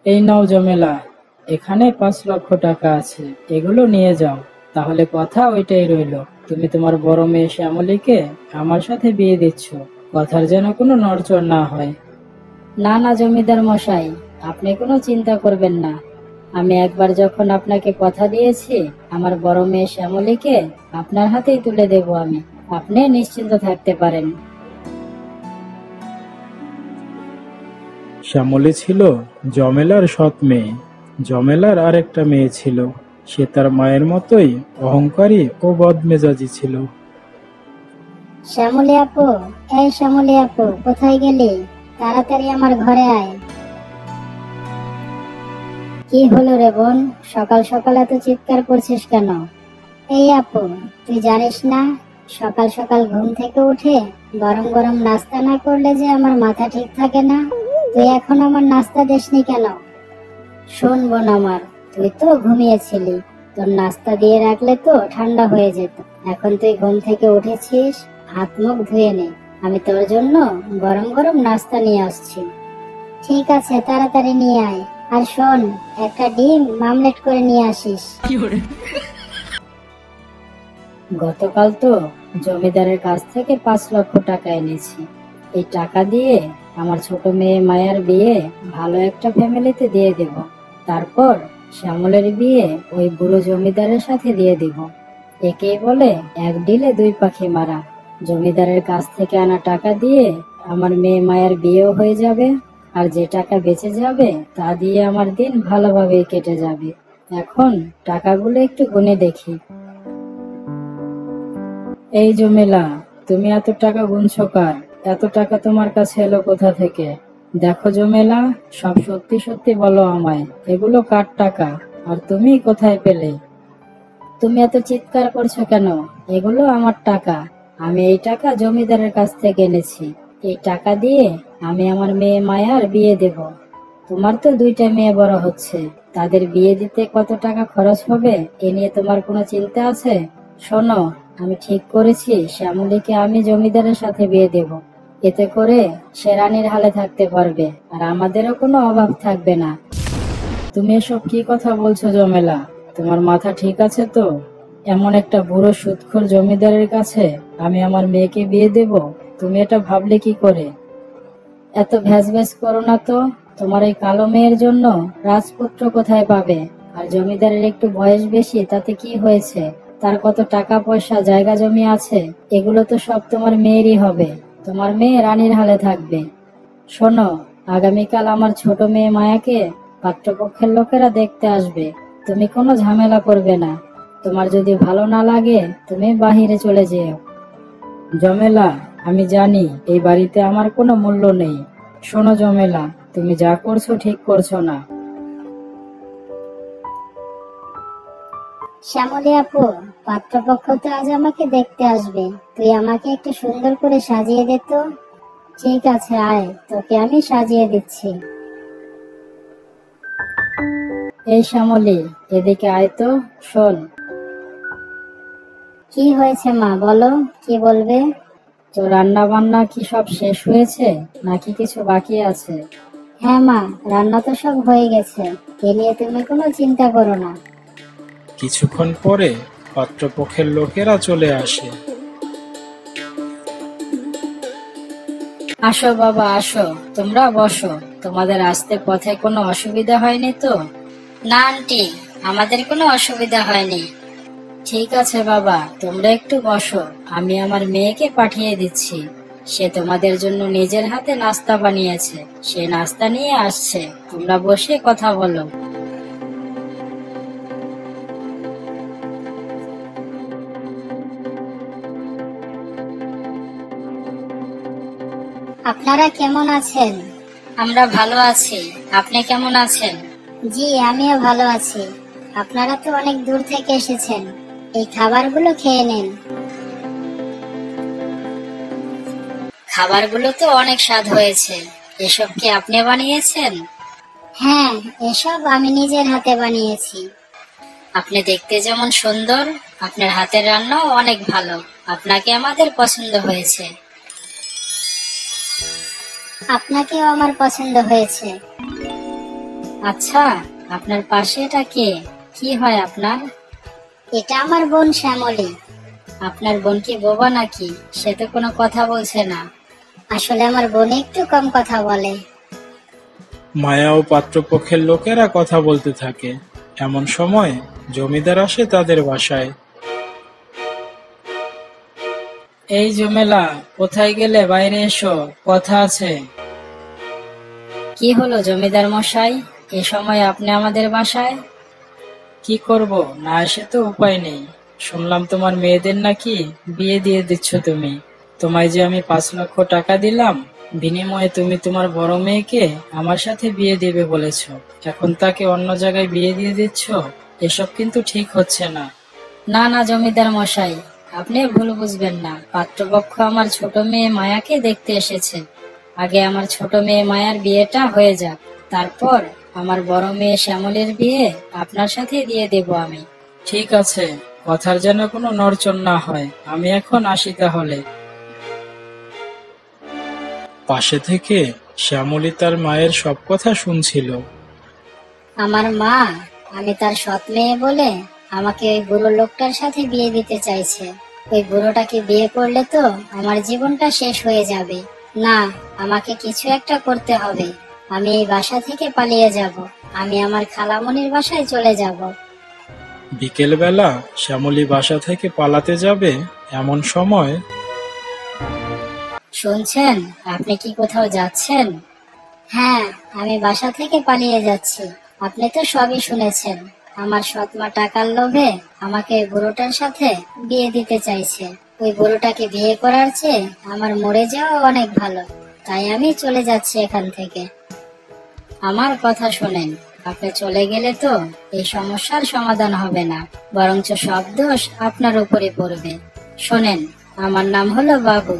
এই নাও জমেলা, এখানে 5 লক্ষ টাকা আছে, এগুলো নিয়ে যাও। তাহলে কথা ওইটাই রইলো, তুমি তোমার বড় মেয়ে শ্যামলীকে আমার সাথে বিয়ে দিচ্ছ, কথার যেন কোনো নড়চড় না হয়। না না জমিদার মশাই, আপনি কোনো চিন্তা করবেন না। আমি একবার যখন আপনাকে কথা দিয়েছি, আমার বড় মেয়ে শ্যামলীকে আপনার হাতেই তুলে দেব আমি। আপনি নিশ্চিন্ত থাকতে পারেন। শ্যামলী ছিল জমেলার সৎ মেয়ে। জমেলার আরেকটা মেয়ে ছিল, সে তার মায়ের মতোই অহংকারী ও বদমেজাজি ছিল। শ্যামলী আপু, এই শ্যামলী আপু, কোথায় গেলি? তাড়াতাড়ি আমার ঘরে আয়। কি হলো রে বোন, সকাল সকাল এত চিৎকার করছিস কেন? এই আপু, তুই জানিস না, সকাল সকাল ঘুম থেকে উঠে গরম গরম নাস্তা না করলে যে আমার মাথা ঠিক থাকে না। তুই এখন আমার নাস্তা দিসনি কেন? শোন বোন আমার, তুই তো ঘুমিয়েছিলি, তোর নাস্তা দিয়ে রাখলে তো ঠান্ডা হয়ে যেত। এখন তুই ঘুম থেকে উঠেছিস, হাত মুখ ধুয়ে নে, আমি তোর জন্য গরম গরম নাস্তা নিয়ে আসছি। ঠিক আছে, তাড়াতাড়ি নিয়ে আয়। আর শোন, একটা ডিম মামলেট করে নিয়ে আসিস। গতকাল তো জমিদারের কাছ থেকে 5 লক্ষ টাকা এনেছি। এই টাকা দিয়ে আমার ছোট মেয়ে মায়ার বিয়ে ভালো একটা ফ্যামিলিতে দিয়ে দেব। তারপর শ্যামলের বিয়ে ওই বুড়ো জমিদারের সাথে দিয়ে দেব। একেই বলে এক ডিলে দুই পাখি মারা। জমিদারের কাছ থেকে আনা টাকা দিয়ে আমার মেয়ে মায়ের বিয়েও হয়ে যাবে, আর যে টাকা বেঁচে যাবে তা দিয়ে আমার দিন ভালোভাবেই কেটে যাবে। এখন টাকাগুলো একটু গুনে দেখি। এই জমেলা, তুমি এত টাকা গুনছো কার? এত টাকা তোমার কাছে এলো কোথা থেকে? দেখো জমেলা, সব সত্যি সত্যি বলো আমায়, এগুলো কার টাকা আর তুমি কোথায় পেলে? তুমি এত চিৎকার করছো কেন? এগুলো আমার টাকা। আমি এই টাকা জমিদারের কাছ থেকে এনেছি। এই টাকা দিয়ে আমি আমার মেয়ে মায়ার বিয়ে দেব। তোমার তো দুইটা মেয়ে বড় হচ্ছে, তাদের বিয়ে দিতে কত টাকা খরচ হবে এ নিয়ে তোমার কোনো চিন্তা আছে? শোনো, আমি ঠিক করেছি শ্যামলীকে আমি জমিদারের সাথে বিয়ে দেব। এতে করে সে রানীর হালে থাকতে পারবে, আর আমাদেরও কোনো অভাব থাকবে না। তুমি এসব কি কথা বলছো জমেলা? তোমার মাথা ঠিক আছে তো? এমন একটা বুড়ো সুদখোর জমিদারের কাছে আমি আমার মেয়েকে বিয়ে দেব? তুমি এটা ভাবলে কি করে? এত ভ্যাজ ভ্যাজ করো না তো। তোমার এই কালো মেয়ের জন্য রাজপুত্র কোথায় পাবে? আর জমিদারের একটু বয়স বেশি, তাতে কি হয়েছে? তার কত টাকা পয়সা জায়গা জমি আছে, এগুলো তো সব তোমার মেয়েরই হবে। তোমার মেয়ে রানীর হালে থাকবে। শোনো, আগামীকাল আমার ছোট মেয়ে মায়াকে পাত্রপক্ষের লোকেরা দেখতে আসবে। তুমি কোনো ঝামেলা করবে না। তোমার যদি ভালো না লাগে তুমি বাহিরে চলে যেও। জমেলা, আমি জানি এই বাড়িতে আমার কোনো মূল্য নেই। শোনো জমেলা, তুমি যা করছো ঠিক করছো না। শ্যামলী আপু, পাত্রপক্ষ তো আজ আমাকে দেখতে আসবে, তুই আমাকে একটু সুন্দর করে সাজিয়ে দে তো। ঠিক আছে, আয়, তোকে আমি সাজিয়ে দিচ্ছি। এই শ্যামলী, এদিকে আয় তো। শোন, কি হয়েছে মা, বলো, কি বলবে? তো রান্না বান্না কি সব শেষ হয়েছে নাকি কিছু বাকি আছে? হ্যাঁ মা, রান্না তো সব হয়ে গেছে, এ নিয়ে তুমি কোনো চিন্তা করো না। কিছুক্ষণ পরে পাত্রপক্ষের লোকেরা চলে আসে। আসো বাবা, আসো, তোমরা বসো। তোমাদের আসতে পথে কোনো অসুবিধা হয়নি তো? না আন্টি, আমাদের কোনো অসুবিধা হয়নি। ঠিক আছে বাবা, তোমরা একটু বসো, আমি আমার মেয়েকে পাঠিয়ে দিচ্ছি। সে তোমাদের জন্য নিজের হাতে নাস্তা বানিয়েছে, সে নাস্তা নিয়ে আসছে, তোমরা বসে কথা বলো। আপনারা কেমন আছেন? আমরা ভালো আছি, আপনি কেমন আছেন? জি, আমিও ভালো আছি। আপনারা তো অনেক দূর থেকে এসেছেন, এই খাবারগুলো খেয়ে নিন। খাবারগুলো তো অনেক স্বাদ হয়েছে। এসব কি আপনি বানিয়েছেন? হ্যাঁ, এসব আমি নিজের হাতে বানিয়েছি। আপনি দেখতে যেমন সুন্দর, আপনার হাতের রান্নাও অনেক ভালো। আপনাকে আমাদের পছন্দ হয়েছে। আপনাকেও আমার পছন্দ হয়েছে। আচ্ছা, আপনার পাশে এটা কে? কি হয় আপনার? এটা আমার বোন শ্যামলী। আপনার বোন কি বোবা নাকি? সে তো কোনো কথা বলছে না। আসলে আমার বোন একটু কম কথা বলে। মায়া ও পাত্রপক্ষের লোকেরা কথা বলতে থাকে। এমন সময় জমিদার আসে তাদের বাসায়। এই জমেলা, কোথায় গেলে? বাইরে এসো, কথা আছে। কি হলো জমিদার মশাই, এ সময় আপনি আমাদের বাসায়? কি করব, না এসে তো উপায় নেই। শুনলাম তোমার মেয়েদের নাকি বিয়ে দিয়ে দিচ্ছ তুমি। তোমায় যে আমি 5 লক্ষ টাকা দিলাম, বিনিময়ে তুমি তোমার বড় মেয়েকে আমার সাথে বিয়ে দেবে বলেছ। এখন তাকে অন্য জায়গায় বিয়ে দিয়ে দিচ্ছ। এসব কিন্তু ঠিক হচ্ছে না। না না জমিদার মশাই, আপনি ভুল বুঝবেন না। পাত্রপক্ষ আমার ছোট মেয়ে মায়াকে দেখতে এসেছে। আগে আমার ছোট মেয়ে মায়ার বিয়েটা হয়ে যাক, তারপর আমার বড় মেয়ে শ্যামলীর বিয়ে আপনার সাথে দিয়ে দেব আমি। ঠিক আছে, কথার যেন কোনো নড়চড় না হয়। আমি এখন আসি তাহলে। পাশে থেকে শ্যামলী তার মায়ের সব কথা শুনছিল। আমার মা, আমি তার সৎ মেয়ে বলে আমাকে ওই বুড়ো লোকটার সাথে বিয়ে দিতে চাইছে। ওই বুড়োটাকে বিয়ে করলে তো আমার জীবনটা শেষ হয়ে যাবে। না, আমাকে কিছু একটা করতে হবে। আমি এই বাসা থেকে পালিয়ে যাব। আমি আমার খালামণির বাসায় চলে যাব। বিকেল বেলা শ্যামলী বাসা থেকে পালাতে যাবে, এমন সময় শুনছেন, আপনি কি কোথাও যাচ্ছেন? হ্যাঁ, আমি বাসা থেকে পালিয়ে যাচ্ছি। আপনি তো সবই শুনেছেন। আমার সৎমা টাকার লোভে আমাকে ওই বুড়োটার সাথে বিয়ে দিতে চাইছে। ওই বুড়োটাকে বিয়ে করার চেয়ে আমার মরে যাওয়া অনেক ভালো। তাই আমি চলে যাচ্ছি এখান থেকে। আমার কথা শোনেন, আপনি চলে গেলে তো এই সমস্যার সমাধান হবে না, বরঞ্চ সব দোষ আপনার উপরে পড়বে। শোনেন, আমার নাম হলো বাবু।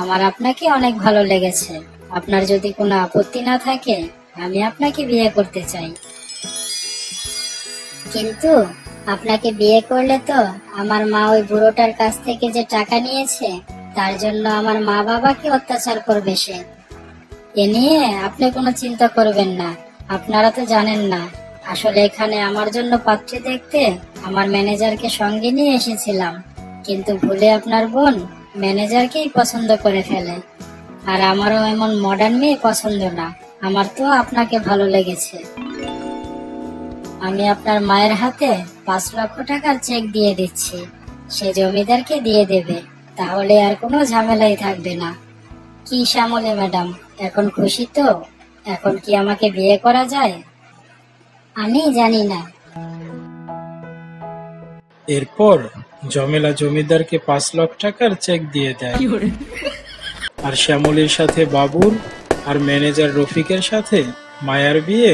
আমার আপনাকে অনেক ভালো লেগেছে। আপনার যদি কোনো আপত্তি না থাকে, আমি আপনাকে বিয়ে করতে চাই। কিন্তু আপনাকে বিয়ে করলে তো আমার মা ওই বুড়োটার কাছ থেকে যে টাকা নিয়েছে, তার জন্য আমার মা বাবাকে অত্যাচার করবে সে। এ নিয়ে আপনি কোনো চিন্তা করবেন না। আপনারা তো জানেন না, আসলে এখানে আমার জন্য পাত্রী দেখতে আমার ম্যানেজারকে সঙ্গে নিয়ে এসেছিলাম, কিন্তু ভুলে আপনার বোন ম্যানেজারকেই পছন্দ করে ফেলে। আর আমারও এমন মডার্ন মেয়ে পছন্দ না। আমার তো আপনাকে ভালো লেগেছে। আমি আপনার মায়ের হাতে 5 লক্ষ টাকার চেক দিয়ে দিচ্ছি। সে জমিদারকে দিয়ে দেবে, তাহলে আর কোনো ঝামেলাই থাকবে না। কি শ্যামলী ম্যাডাম, এখন খুশি তো? এখন কি আমাকে বিয়ে করা যায়? আমি জানি না। এরপর জমেলা জমিদারকে 5 লাখ টাকার চেক দিয়ে দেয়। আর শ্যামলীর সাথে বাবুর আর ম্যানেজার রফিকের সাথে মায়ার বিয়ে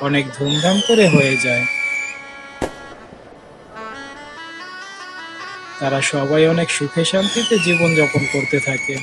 অনেক ধুমধাম করে হয়ে যায়। তারা সবাই অনেক সুখে শান্তিতে জীবনযাপন করতে থাকে।